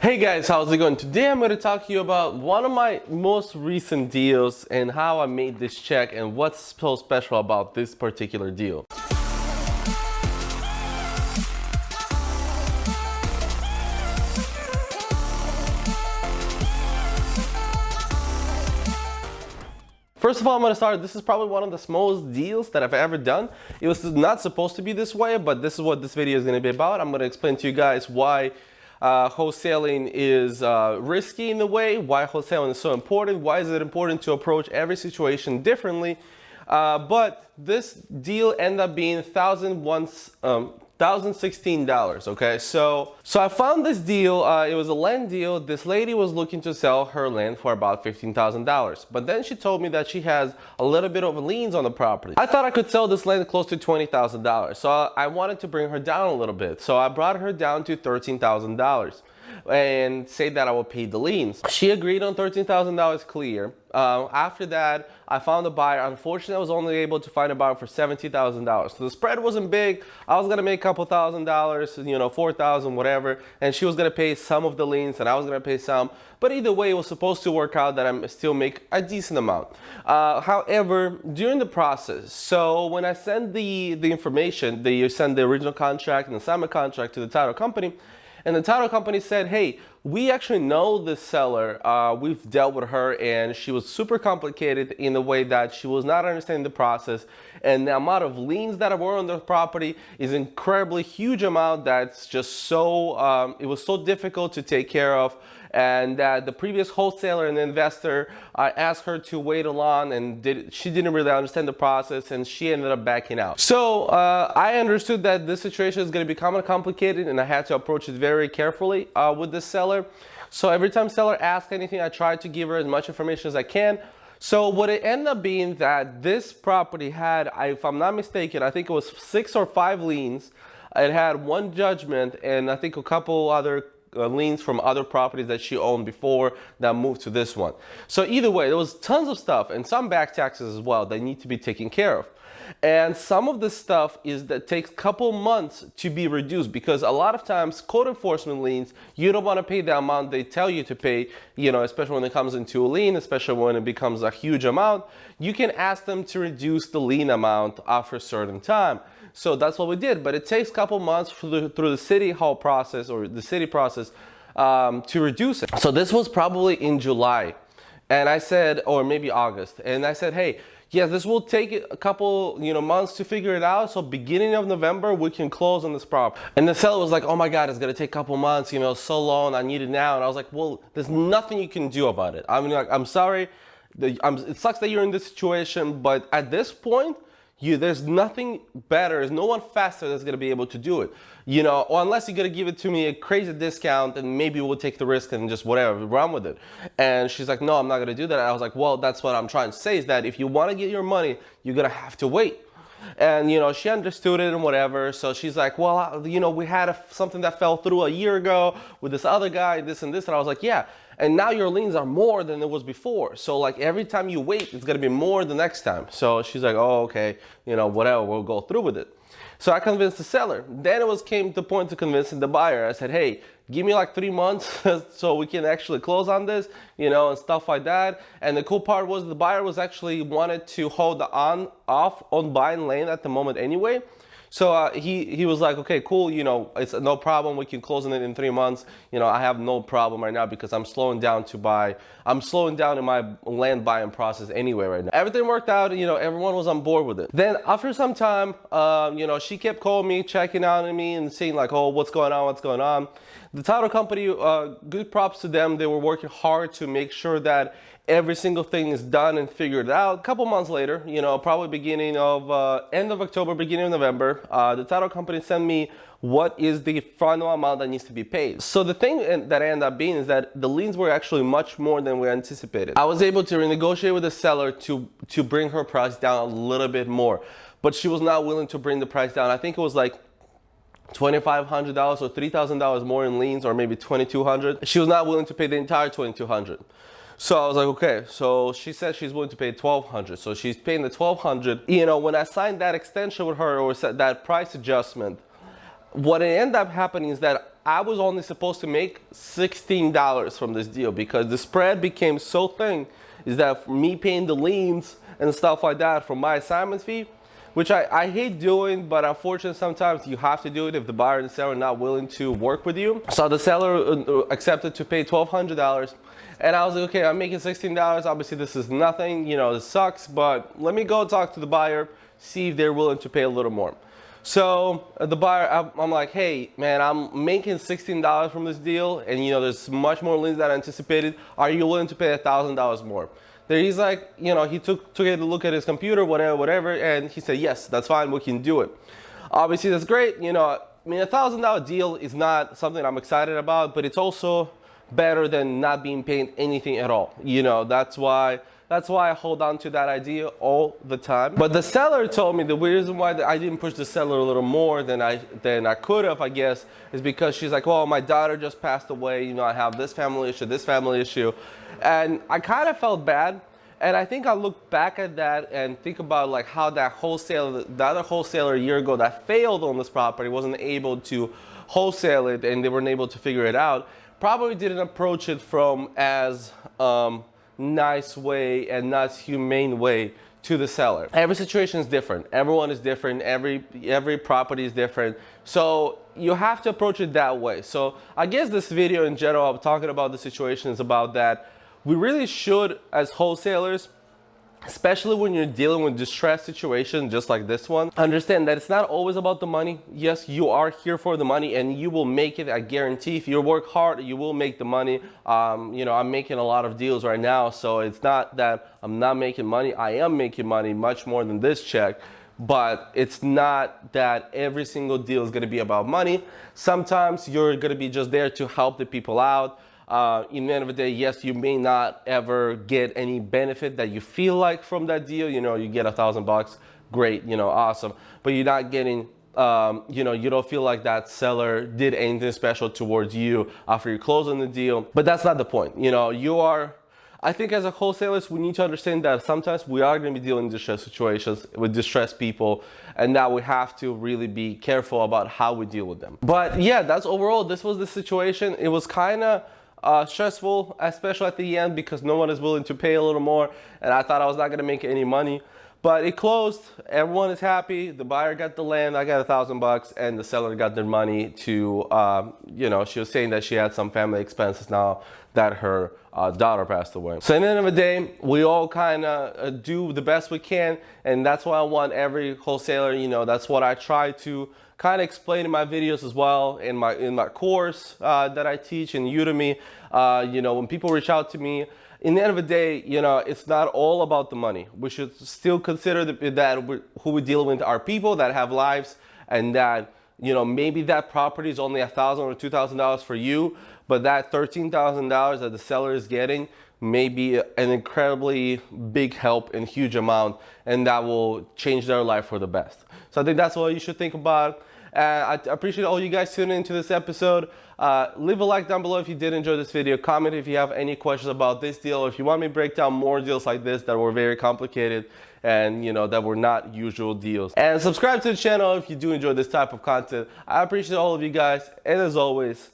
Hey guys, how's it going? Today I'm going to talk to you about one of my most recent deals and how I made this check and what's so special about this particular deal. First of all, I'm going to start. This is probably one of the smallest deals that I've ever done. It was not supposed to be this way, but this is what this video is going to be about. I'm going to explain to you guys why wholesaling is risky in a way, why wholesaling is so important, why is it important to approach every situation differently. But this deal ended up being $1,016, okay? So I found this deal, it was a land deal. This lady was looking to sell her land for about $15,000. But then she told me that she has a little bit of liens on the property. I thought I could sell this land close to $20,000. So I wanted to bring her down a little bit. So I brought her down to $13,000 and say that I will pay the liens. She agreed on $13,000 clear. After that, I found a buyer. Unfortunately, I was only able to find a buyer for $70,000. So the spread wasn't big. I was gonna make a couple $1,000s, you know, $4,000, whatever. And she was gonna pay some of the liens, and I was gonna pay some. But either way, it was supposed to work out that I still make a decent amount. However, during the process, so when I send the information, you send the original contract and the assignment contract to the title company. And the title company said, hey, we actually know the seller. We've dealt with her, and she was super complicated in the way that she was not understanding the process. And the amount of liens that were on the property is incredibly huge amount that's just so, it was so difficult to take care of. And that the previous wholesaler and investor asked her to wait along, and she didn't really understand the process, and she ended up backing out. So I understood that this situation is going to become complicated, and I had to approach it very carefully with the seller. So every time seller asked anything, I tried to give her as much information as I can. So what it ended up being that this property had, if I'm not mistaken, I think it was 6 or 5 liens. It had 1 judgment, and I think a couple other liens from other properties that she owned before that moved to this one. So either way, there was tons of stuff and some back taxes as well that need to be taken care of. And some of the stuff takes a couple months to be reduced, because a lot of times code enforcement liens, you don't want to pay the amount they tell you to pay, you know, especially when it comes into a lien, especially when it becomes a huge amount. You can ask them to reduce the lien amount after a certain time. So that's what we did, but it takes a couple months through the city hall process or the city process to reduce it. So this was probably in July, and I said, or maybe August, and I said, hey, yes, this will take a couple, months to figure it out. So beginning of November, we can close on this property. And the seller was like, oh my God, it's gonna take a couple months, so long, I need it now. And I was like, well, there's nothing you can do about it. I mean, like, I'm sorry, it sucks that you're in this situation, but at this point, there's nothing better, there's no one faster that's gonna be able to do it, or unless you're gonna give it to me a crazy discount, and maybe we'll take the risk and just whatever, run with it. And she's like, no, I'm not gonna do that. I was like, well, that's what I'm trying to say, is that if you wanna get your money, you're gonna have to wait. And she understood it and whatever. So she's like, well, we had something that fell through a year ago with this other guy, this and this. And I was like, yeah. And now your liens are more than it was before. So like every time you wait, it's gonna be more the next time. So she's like, oh, okay, whatever, we'll go through with it. So I convinced the seller. Then came to the point to convincing the buyer. I said, hey, give me like 3 months so we can actually close on this, and stuff like that. And the cool part was the buyer was actually wanted to hold off on buying land at the moment anyway. So he was like, okay, cool, it's no problem. We can close on it in 3 months. I have no problem right now because I'm slowing down to buy. I'm slowing down in my land buying process anyway right now. Everything worked out, everyone was on board with it. Then after some time, she kept calling me, checking out on me and saying like, oh, what's going on? The title company, good props to them. They were working hard to make sure that every single thing is done and figured out. A couple months later, probably beginning of, end of October, beginning of November, the title company sent me what is the final amount that needs to be paid. So the thing that ended up being is that the liens were actually much more than we anticipated. I was able to renegotiate with the seller to bring her price down a little bit more, but she was not willing to bring the price down. I think it was like $2,500 or $3,000 more in liens, or maybe $2,200. She was not willing to pay the entire $2,200. So I was like, okay. So she said she's willing to pay $1,200. So she's paying the $1,200. When I signed that extension with her, or that price adjustment, what ended up happening is that I was only supposed to make $16 from this deal because the spread became so thin, is that for me paying the liens and stuff like that for my assignment fee, which I hate doing, but unfortunately sometimes you have to do it if the buyer and the seller are not willing to work with you. So the seller accepted to pay $1,200, and I was like, okay, I'm making $16. Obviously this is nothing, you know, this sucks, but let me go talk to the buyer, see if they're willing to pay a little more. So the buyer, I'm like, hey man, I'm making $16 from this deal, and you know, there's much more liens than I anticipated. Are you willing to pay $1,000 more? There he's like, you know, he took a look at his computer, whatever, and he said, yes, that's fine, we can do it. Obviously that's great, you know, I mean, $1,000 deal is not something I'm excited about, but it's also better than not being paid anything at all. You know, that's why I hold on to that idea all the time. But the seller told me the reason why I didn't push the seller a little more than I could have, I guess, is because she's like, well, my daughter just passed away, you know, I have this family issue. And I kind of felt bad. And I think I look back at that and think about like how the other wholesaler a year ago that failed on this property wasn't able to wholesale it, and they weren't able to figure it out, probably didn't approach it from as nice way and not humane way to the seller. Every situation is different. Everyone is different. Every property is different. So you have to approach it that way. So I guess this video in general, I'm talking about the situation, is about that we really should, as wholesalers, especially when you're dealing with distressed situations just like this one, understand that it's not always about the money. Yes, you are here for the money and you will make it, I guarantee. If you work hard, you will make the money. You know, I'm making a lot of deals right now, so it's not that I'm not making money. I am making money, much more than this check, but it's not that every single deal is gonna be about money. Sometimes you're gonna be just there to help the people out. In the end of the day, yes, you may not ever get any benefit that you feel like from that deal. You know, you get $1,000, great, you know, awesome. But you're not getting, you know, you don't feel like that seller did anything special towards you after you close on the deal. But that's not the point. You know, I think as a wholesalers, we need to understand that sometimes we are going to be dealing in distressed situations with distressed people, and now we have to really be careful about how we deal with them. But yeah, this was the situation. It was kind of stressful, especially at the end, because no one is willing to pay a little more, and I thought I was not going to make any money. But it closed, everyone is happy, the buyer got the land, I got $1,000, and the seller got their money to, you know, she was saying that she had some family expenses now that her daughter passed away. So at the end of the day, we all kind of do the best we can, and that's why I want every wholesaler, you know, that's what I try to kind of explain in my videos as well, in my course that I teach in Udemy. You know, when people reach out to me, in the end of the day, you know, it's not all about the money. We should still consider who we deal with are people that have lives, and that, you know, maybe that property is only $1,000 or $2,000 for you, but that $13,000 that the seller is getting may be an incredibly big help and huge amount, and that will change their life for the best. So I think that's what you should think about. I appreciate all you guys tuning into this episode. Leave a like down below if you did enjoy this video. Comment if you have any questions about this deal, or if you want me to break down more deals like this that were very complicated and, you know, that were not usual deals. And subscribe to the channel if you do enjoy this type of content. I appreciate all of you guys, and as always,